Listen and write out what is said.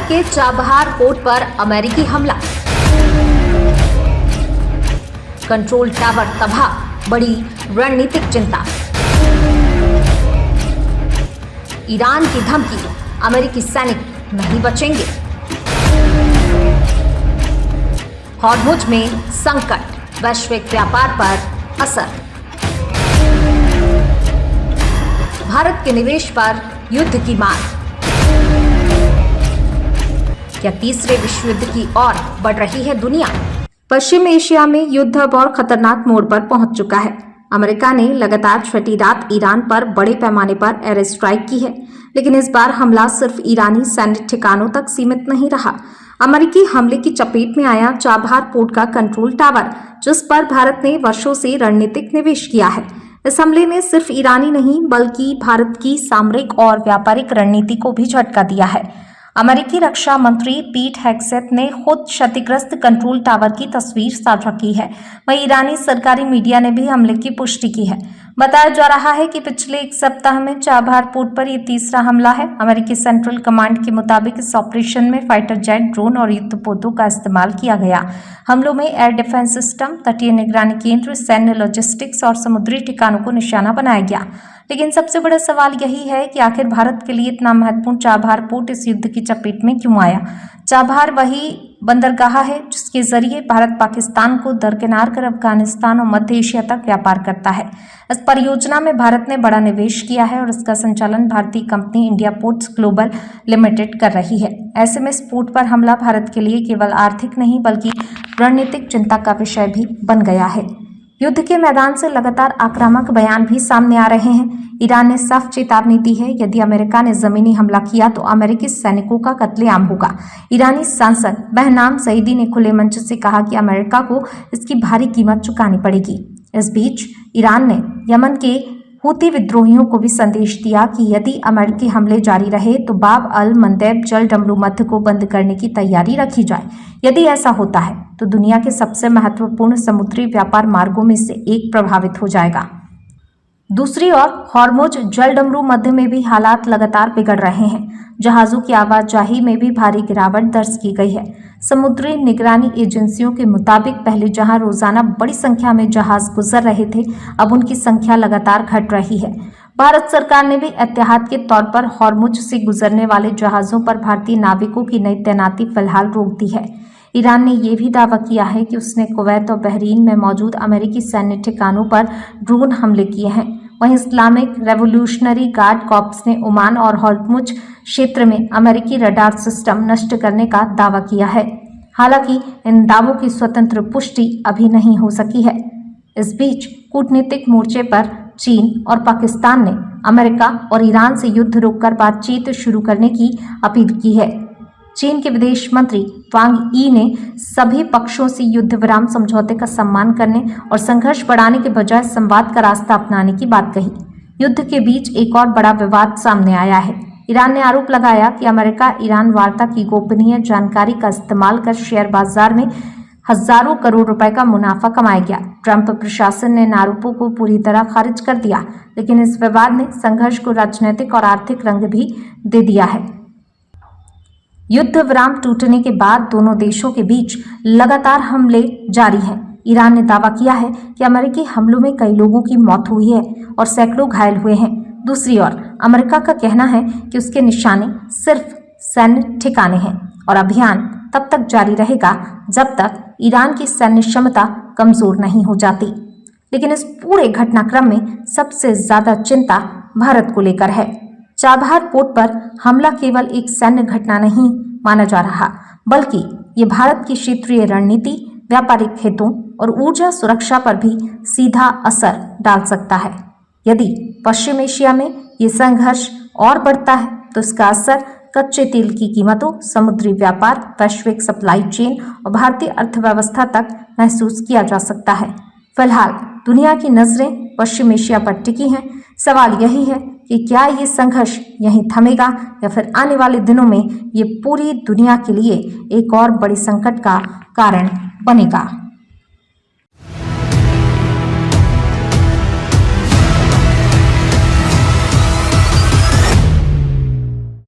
के Chabahar port पर अमेरिकी हमला, कंट्रोल टावर तबाह, बड़ी रणनीतिक चिंता। ईरान की धमकी, अमेरिकी सैनिक नहीं बचेंगे। हॉर्मुज में संकट, वैश्विक व्यापार पर असर। भारत के निवेश पर युद्ध की मार। क्या तीसरे विश्व युद्ध की ओर बढ़ रही है दुनिया? पश्चिम एशिया में युद्ध अब और खतरनाक मोड़ पर पहुंच चुका है। अमेरिका ने लगातार छठी रात ईरान पर बड़े पैमाने पर एयर स्ट्राइक की है, लेकिन इस बार हमला सिर्फ ईरानी सैन्य ठिकानों तक सीमित नहीं रहा। अमेरिकी हमले की चपेट में आया चाबहार पोर्ट का कंट्रोल टावर, जिस पर भारत ने वर्षों से रणनीतिक निवेश किया है। इस हमले ने सिर्फ ईरानी नहीं बल्कि भारत की सामरिक और व्यापारिक रणनीति को भी झटका दिया है। अमेरिकी रक्षा मंत्री पीट हेग्सेथ ने खुद क्षतिग्रस्त कंट्रोल टावर की तस्वीर साझा की है। वहीं ईरानी सरकारी मीडिया ने भी हमले की पुष्टि की है। बताया जा रहा है कि पिछले एक सप्ताह में चाबहार पोर्ट पर यह तीसरा हमला है। अमेरिकी सेंट्रल कमांड के मुताबिक इस ऑपरेशन में फाइटर जेट, ड्रोन और युद्धपोतों का इस्तेमाल किया गया। हमलों में एयर डिफेंस सिस्टम, तटीय निगरानी केंद्र, सैन्य लॉजिस्टिक्स और समुद्री ठिकानों को निशाना बनाया गया। लेकिन सबसे बड़ा सवाल यही है कि आखिर भारत के लिए इतना महत्वपूर्ण चाबहार पोर्ट इस युद्ध की चपेट में क्यों आया? चाबहार वही बंदरगाह है जिसके जरिए भारत पाकिस्तान को दरकिनार कर अफगानिस्तान और मध्य एशिया तक व्यापार करता है। इस परियोजना में भारत ने बड़ा निवेश किया है और इसका संचालन भारतीय company India ports global limited कर रही है। ऐसे में इस पोर्ट पर हमला भारत के लिए केवल आर्थिक नहीं बल्कि रणनीतिक चिंता का विषय भी बन गया है। युद्ध के मैदान से लगातार आक्रामक बयान भी सामने आ रहे हैं। ईरान ने साफ चेतावनी दी है, यदि अमेरिका ने जमीनी हमला किया तो अमेरिकी सैनिकों का कत्लेआम होगा। ईरानी सांसद बहनाम सईदी ने खुले मंच से कहा कि अमेरिका को इसकी भारी कीमत चुकानी पड़ेगी। इस बीच ईरान ने यमन के हूती विद्रोहियों को भी संदेश दिया कि यदि अमेरिकी हमले जारी रहे तो बाब अल मंदेब जल डमरू मध्य को बंद करने की तैयारी रखी जाए। यदि ऐसा होता है तो दुनिया के सबसे महत्वपूर्ण समुद्री व्यापार मार्गों में से एक प्रभावित हो जाएगा। दूसरी ओर हॉर्मुज जल डमरू मध्य में भी हालात लगातार बिगड़ रहे हैं। जहाजों की आवाजाही में भी भारी गिरावट दर्ज की गई है। समुद्री निगरानी एजेंसियों के मुताबिक पहले जहां रोजाना बड़ी संख्या में जहाज गुजर रहे थे, अब उनकी संख्या लगातार घट रही है। भारत सरकार ने भी एहतियात के तौर पर हॉर्मुज से गुजरने वाले जहाजों पर भारतीय नाविकों की नई तैनाती फिलहाल रोक दी है। ईरान ने यह भी दावा किया है कि उसने कुवैत और बहरीन में मौजूद अमेरिकी सैन्य ठिकानों पर ड्रोन हमले किए हैं। वहीं इस्लामिक रेवोल्यूशनरी गार्ड कॉर्प्स ने ओमान और हॉर्मुज क्षेत्र में अमेरिकी रडार सिस्टम नष्ट करने का दावा किया है। हालांकि इन दावों की स्वतंत्र पुष्टि अभी नहीं हो सकी है। इस बीच कूटनीतिक मोर्चे पर चीन और पाकिस्तान ने अमेरिका और ईरान से युद्ध रोककर बातचीत शुरू करने की अपील की है। चीन के विदेश मंत्री वांग यी ने सभी पक्षों से युद्ध विराम समझौते का सम्मान करने और संघर्ष बढ़ाने के बजाय संवाद का रास्ता अपनाने की बात कही। युद्ध के बीच एक और बड़ा विवाद सामने आया है। ईरान ने आरोप लगाया कि अमेरिका ईरान वार्ता की गोपनीय जानकारी का इस्तेमाल कर शेयर बाजार में हजारों करोड़ रुपए का मुनाफा कमाया गया। ट्रंप प्रशासन ने इन आरोपों को पूरी तरह खारिज कर दिया, लेकिन इस विवाद ने संघर्ष को राजनीतिक और आर्थिक रंग भी दे दिया है। युद्ध विराम टूटने के बाद दोनों देशों के बीच लगातार हमले जारी हैं। ईरान ने दावा किया है कि अमेरिकी हमलों में कई लोगों की मौत हुई है और सैकड़ों घायल हुए हैं। दूसरी ओर अमेरिका का कहना है कि उसके निशाने सिर्फ सैन्य ठिकाने हैं और अभियान तब तक जारी रहेगा जब तक ईरान की सैन्य क्षमता कमजोर नहीं हो जाती। लेकिन इस पूरे घटनाक्रम में सबसे ज्यादा चिंता भारत को लेकर है। चाबहार पोर्ट पर हमला केवल एक सैन्य घटना नहीं माना जा रहा, बल्कि ये भारत की क्षेत्रीय रणनीति, व्यापारिक हितों और ऊर्जा सुरक्षा पर भी सीधा असर डाल सकता है। यदि पश्चिम एशिया में ये संघर्ष और बढ़ता है तो इसका असर कच्चे तेल की कीमतों, समुद्री व्यापार, वैश्विक सप्लाई चेन और भारतीय अर्थव्यवस्था तक महसूस किया जा सकता है। फिलहाल दुनिया की नजरें पश्चिम एशिया पर टिकी हैं। सवाल यही है कि क्या ये संघर्ष यहीं थमेगा या फिर आने वाले दिनों में ये पूरी दुनिया के लिए एक और बड़ी संकट का कारण बनेगा।